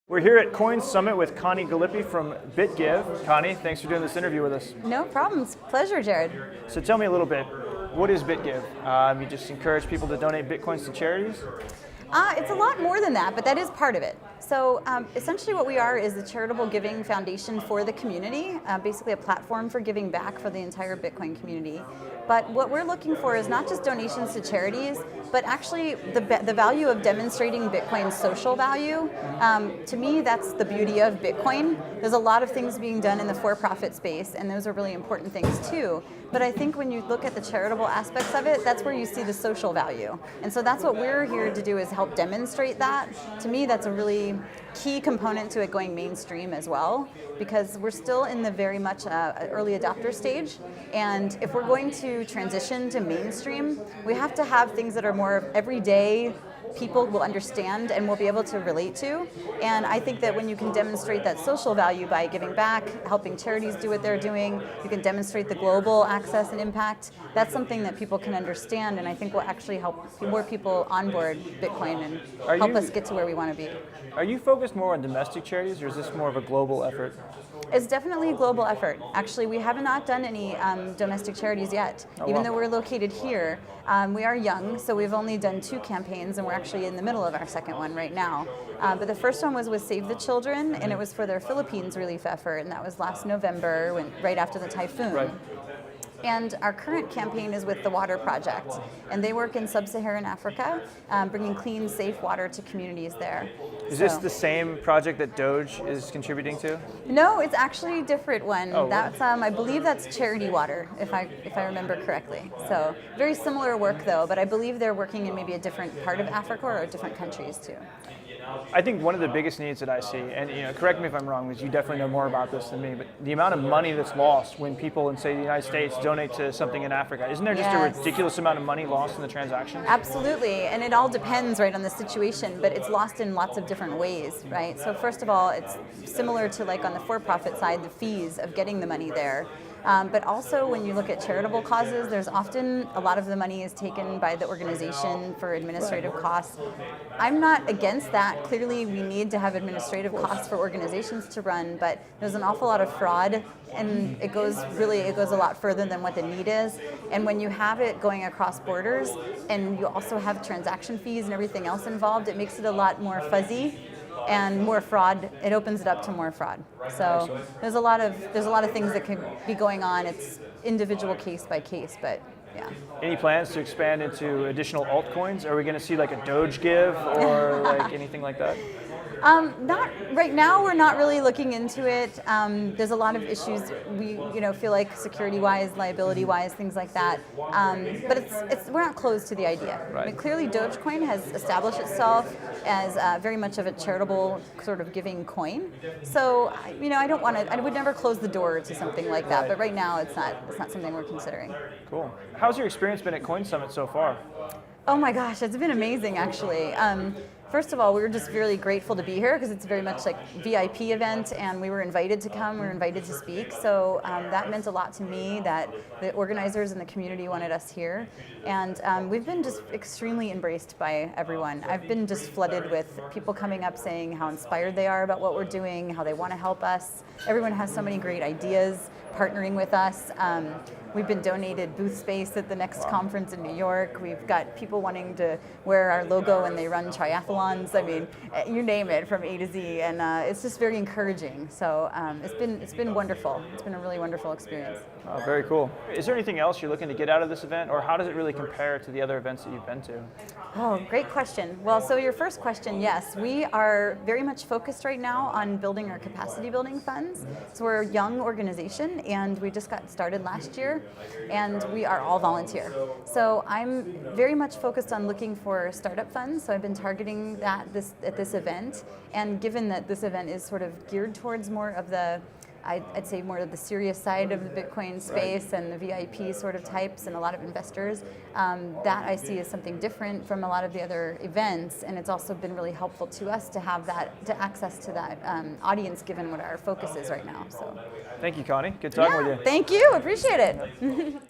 We're here at CoinSummit with Connie Gallippi from BitGive. Connie, thanks for doing this interview with us. No problems. Pleasure, Jared. So tell me a little bit, what is BitGive? You just encourage people to donate Bitcoins to charities? It's a lot more than that, but that is part of it. So essentially what we are is a charitable giving foundation for the community, basically a platform for giving back for the entire Bitcoin community. But what we're looking for is not just donations to charities, but actually the value of demonstrating Bitcoin's social value. To me, that's the beauty of Bitcoin. There's a lot of things being done in the for-profit space, and those are really important things too. But I think when you look at the charitable aspects of it, that's where you see the social value. And so that's what we're here to do, is help demonstrate that. To me, that's a really key component to it going mainstream as well, because we're still in the very much early adopter stage. And if we're going to transition to mainstream, we have to have things that are more everyday, people will understand and will be able to relate to. And I think that when you can demonstrate that social value by giving back, helping charities do what they're doing, you can demonstrate the global access and impact, that's something that people can understand, and I think will actually help more people onboard Bitcoin and help us get to where we want to be. Are you focused more on domestic charities, or is this more of a global effort? It's definitely a global effort. Actually, we have not done any domestic charities yet. Even though we're located here, we are young, so we've only done 2 campaigns, and we're actually in the middle of our second one right now. But the first one was with Save the Children, and it was for their Philippines relief effort, and that was last November, right after the typhoon. Right. And our current campaign is with the Water Project, and they work in sub-Saharan Africa, bringing clean, safe water to communities there. Is this the same project that Doge is contributing to? No, it's actually a different one. Oh, that's I believe that's Charity Water, if I remember correctly. So very similar work though, but I believe they're working in maybe a different part of Africa or different countries too. I think one of the biggest needs that I see, and correct me if I'm wrong, because you definitely know more about this than me, but the amount of money that's lost when people in, say, the United States donate to something in Africa. Isn't there just a ridiculous amount of money lost in the transaction? Absolutely, and it all depends, right, on the situation, but it's lost in lots of different ways, right? So first of all, it's similar to, like, on the for-profit side, the fees of getting the money there. But also when you look at charitable causes, there's often a lot of the money is taken by the organization for administrative costs. I'm not against that. Clearly we need to have administrative costs for organizations to run, but there's an awful lot of fraud, and it goes a lot further than what the need is. And when you have it going across borders and you also have transaction fees and everything else involved, it makes it a lot more fuzzy. And more fraud, it opens it up to more fraud. So there's a lot of things that could be going on. It's individual case by case, but yeah. Any plans to expand into additional altcoins? Are we going to see like a Doge give or like anything like that? Not right now. We're not really looking into it. There's a lot of issues we feel like security-wise, liability-wise, things like that. But we're not closed to the idea. Right. I mean, clearly, Dogecoin has established itself as very much of a charitable sort of giving coin. So I would never close the door to something like that. But right now, it's not something we're considering. Cool. How's your experience been at CoinSummit so far? Oh my gosh, it's been amazing actually. First of all, we were just really grateful to be here because it's very much like VIP event, and we were invited to come, we were invited to speak. So that meant a lot to me that the organizers and the community wanted us here. And we've been just extremely embraced by everyone. I've been just flooded with people coming up saying how inspired they are about what we're doing, how they want to help us. Everyone has so many great ideas partnering with us. We've been donated booth space at the next conference in New York. We've got people wanting to wear our logo when they run triathlons. I mean, you name it, from A to Z, and it's just very encouraging. So it's been wonderful. It's been a really wonderful experience. Oh, very cool. Is there anything else you're looking to get out of this event, or how does it really compare to the other events that you've been to? Oh, great question. Well, so your first question, yes, we are very much focused right now on building our capacity building funds. So we're a young organization, and we just got started last year, and we are all volunteer. So I'm very much focused on looking for startup funds. So I've been targeting that at this event, and given that this event is sort of geared towards more of the I'd say more of the serious side of the Bitcoin space and the VIP sort of types and a lot of investors. That I see as something different from a lot of the other events, and it's also been really helpful to us to have access to that audience given what our focus is right now. So, thank you, Connie. Good talking with you. Thank you. Appreciate it.